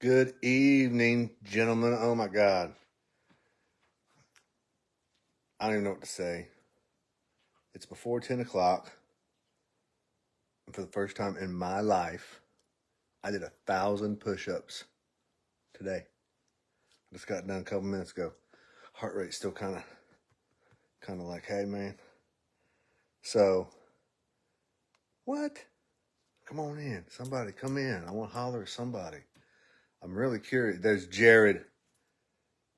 Good evening, gentlemen. Oh my God. I don't even know what to say. It's before 10 o'clock. And for the first time in my life, I did 1,000 push-ups today. I just got done a couple minutes ago. Heart rate's still kind of like, hey, man. So, what? Come on in. Somebody come in. I want to holler at somebody. I'm really curious. There's Jared.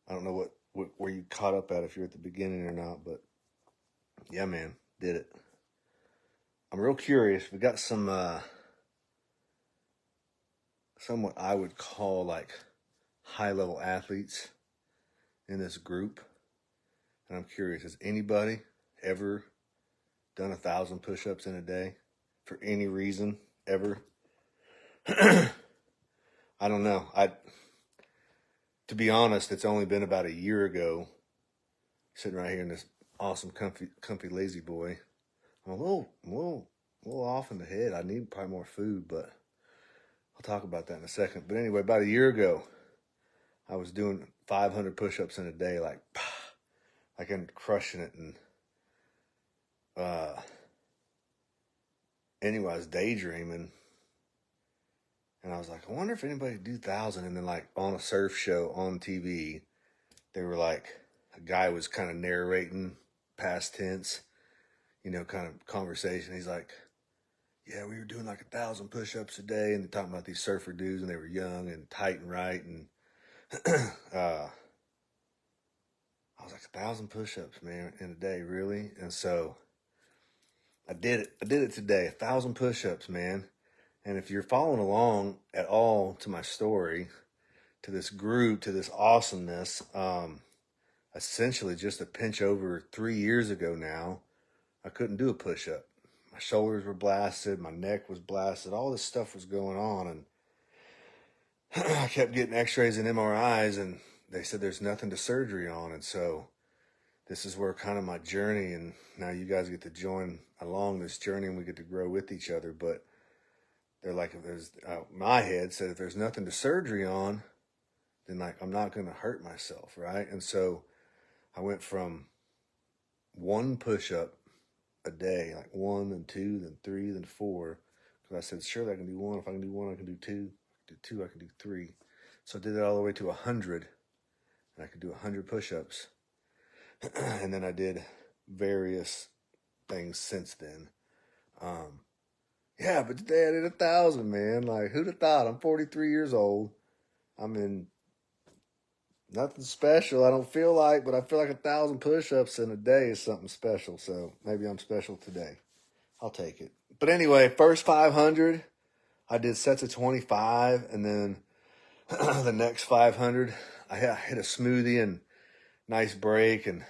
I don't know where you caught up at, if you're at the beginning or not, but yeah, man, did it. I'm real curious. We got some what I would call like high-level athletes in this group, and I'm curious: has anybody ever done 1,000 push-ups in a day for any reason ever? I don't know. To be honest, it's only been about a year ago, sitting right here in this awesome, comfy lazy boy. I'm a little off in the head. I need probably more food, but I'll talk about that in a second. But anyway, about a year ago, I was doing 500 push-ups in a day, like I'm crushing it. And anyway, I was daydreaming, and I was like, I wonder if anybody do 1,000. And then, like, on a surf show on TV, they were like, a guy was kind of narrating past tense, kind of conversation. He's like, yeah, we were doing like 1,000 push-ups a day, and they're talking about these surfer dudes, and they were young and tight and right, and I was like, 1,000 push-ups, man, in a day, really? And so I did it. I did it today, 1,000 push-ups, man. And if you're following along at all to my story, to this group, to this awesomeness, essentially just a pinch over 3 years ago now, I couldn't do a push-up. My shoulders were blasted, my neck was blasted, all this stuff was going on, and I kept getting x-rays and MRIs, and they said there's nothing to surgery on. And so this is where kind of my journey, and now you guys get to join along this journey, and we get to grow with each other. But they're like, if there's, my head said, if there's nothing to surgery on, then like, I'm not going to hurt myself. Right. And so I went from one push-up a day, like 1, then 2, then 3, then 4. Cause I said, surely I can do 1. If I can do 1, I can do 2. If I can do 2, I can do 3. So I did it all the way to 100, and I could do 100 push-ups. And then I did various things since then. Yeah, but today I did 1,000, man. Like, who'd have thought? I'm 43 years old. I'm in nothing special, I don't feel like, but I feel like 1,000 push-ups in a day is something special. So maybe I'm special today. I'll take it. But anyway, first 500, I did sets of 25, and then the next 500, I hit a smoothie and nice break, and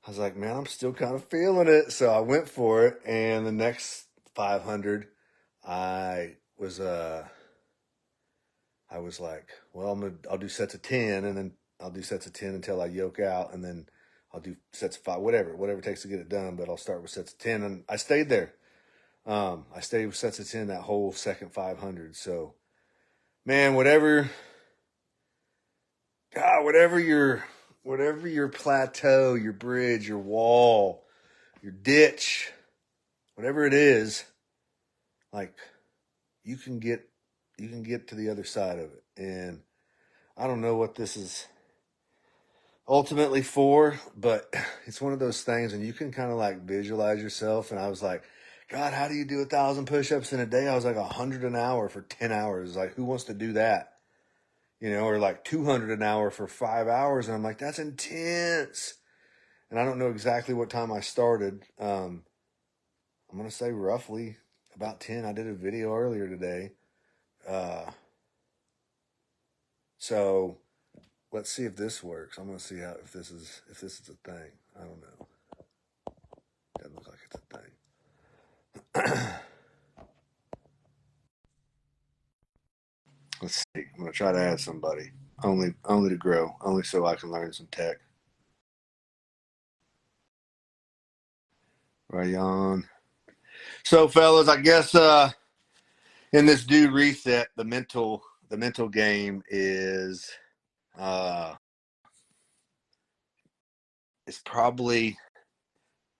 I was like, man, I'm still kind of feeling it. So I went for it, and the next 500, I was like, well, I'll do sets of 10, and then I'll do sets of 10 until I yoke out, and then I'll do sets of 5, whatever it takes to get it done. But I'll start with sets of 10, and I stayed there. I stayed with sets of 10 that whole second 500. So, man, whatever your plateau, your bridge, your wall, your ditch, whatever it is, like, you can get to the other side of it. And I don't know what this is ultimately for, but it's one of those things, and you can kind of like visualize yourself. And I was like, God, how do you do 1,000 push-ups in a day? I was like 100 an hour for 10 hours. Like, who wants to do that? Or like 200 an hour for 5 hours. And I'm like, that's intense. And I don't know exactly what time I started. I'm going to say roughly about 10. I did a video earlier today. So let's see if this works. I'm going to see if this is a thing. I don't know. Doesn't look like it's a thing. Let's see. I'm going to try to add somebody. Only to grow. Only so I can learn some tech. Right on. So, fellas, I guess in this dude reset, the the mental game is it's probably,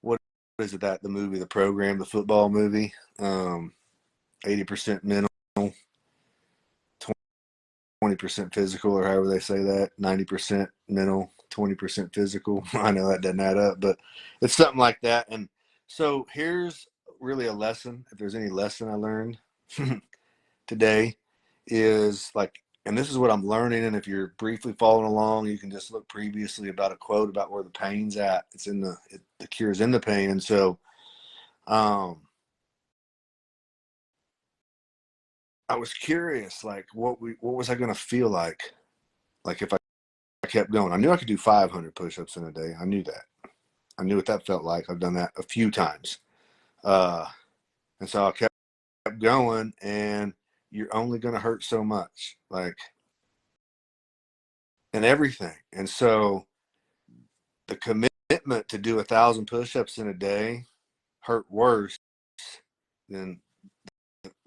what is it, that the movie, the program, the football movie, 80% mental, 20% physical, or however they say that, 90% mental, 20% physical. I know that doesn't add up, but it's something like that. And so here's really a lesson, if there's any lesson I learned today, is like, and this is what I'm learning, and if you're briefly following along, you can just look previously about a quote about where the pain's at. It's in the cure's in the pain. And so I was curious, like what was I going to feel like if I kept going. I knew I could do 500 push-ups in a day. I knew that. I knew what that felt like. I've done that a few times. And so I kept going, and you're only going to hurt so much, like, and everything. And so the commitment to do 1,000 push-ups in a day hurt worse than,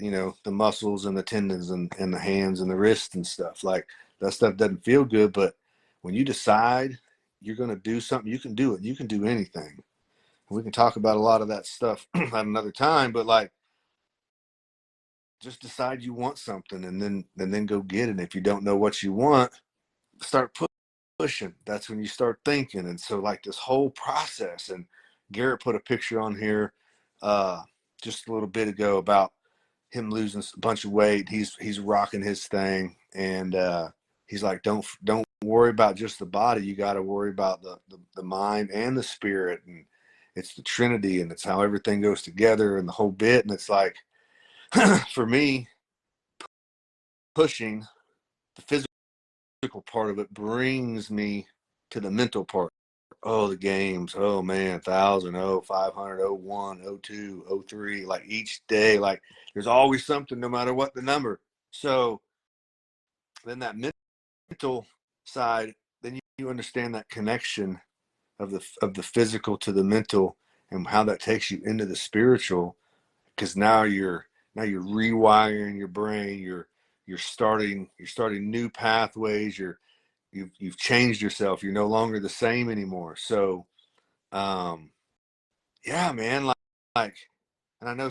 the muscles and the tendons and the hands and the wrists and stuff. Like, that stuff doesn't feel good, but when you decide you're going to do something, you can do it. You can do anything. We can talk about a lot of that stuff at another time, but like, just decide you want something, and then go get it. And if you don't know what you want, start pushing. That's when you start thinking. And so, like, this whole process, and Garrett put a picture on here just a little bit ago about him losing a bunch of weight. He's rocking his thing, and he's like, don't worry about just the body. You got to worry about the mind and the spirit, and it's the Trinity, and it's how everything goes together and the whole bit. And it's like, for me, pushing the physical part of it brings me to the mental part. Oh, the games. Oh man, 1,000, 500, 1, 2, 3. Like, each day, like, there's always something, no matter what the number. So then that mental side, then you understand that connection of the physical to the mental, and how that takes you into the spiritual. Because now you're rewiring your brain. You're starting new pathways. You've changed yourself. You're no longer the same anymore. So yeah, man, like, and I know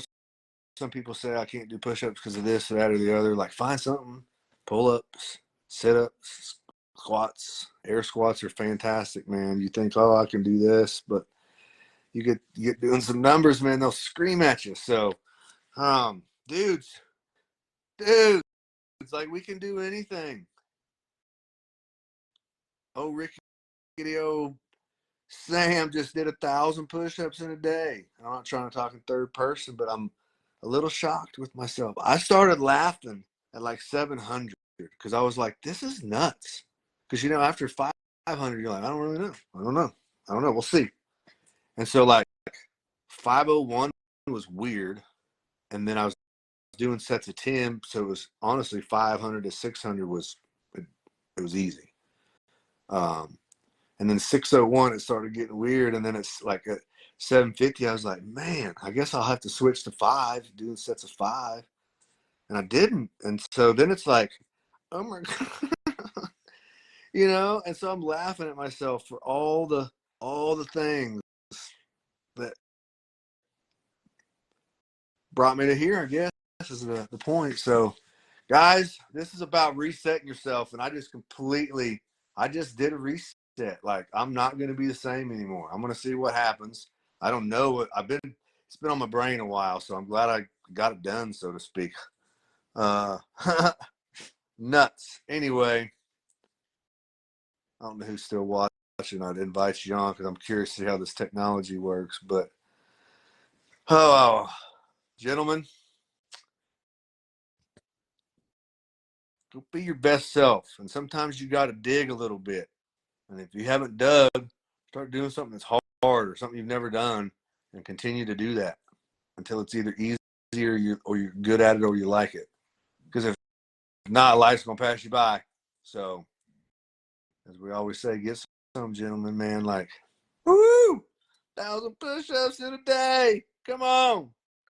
some people say I can't do push-ups because of this or that or the other. Like, find something. Pull-ups, sit-ups, squats. Air squats are fantastic, man. You think, oh, I can do this, but you get doing some numbers, man, they'll scream at you. So dudes, it's like, we can do anything. Oh, Ricky, oh, Sam just did 1,000 push-ups in a day. I'm not trying to talk in third person, but I'm a little shocked with myself. I started laughing at like 700 because I was like, this is nuts. Because, after 500, you're like, I don't really know. I don't know. We'll see. And so, like, 501 was weird. And then I was doing sets of 10. So it was honestly 500 to 600 it was easy. And then 601, it started getting weird. And then it's like at 750, I was like, man, I guess I'll have to switch to 5, doing sets of 5. And I didn't. And so then it's like, oh my God, and so I'm laughing at myself for all the things that brought me to here, I guess, is the point. So, guys, this is about resetting yourself. And I just did a reset. Like, I'm not going to be the same anymore. I'm going to see what happens. I don't know what it's been on my brain a while, so I'm glad I got it done, so to speak. Nuts. Anyway, I don't know who's still watching. I'd invite you on because I'm curious to see how this technology works. But, oh, gentlemen, go be your best self. And sometimes you got to dig a little bit. And if you haven't dug, start doing something that's hard or something you've never done, and continue to do that until it's either easy or you're good at it or you like it. Because if not, life's going to pass you by. So, as we always say, get some, gentlemen, man. Like, woo! 1,000 push-ups in a day. Come on.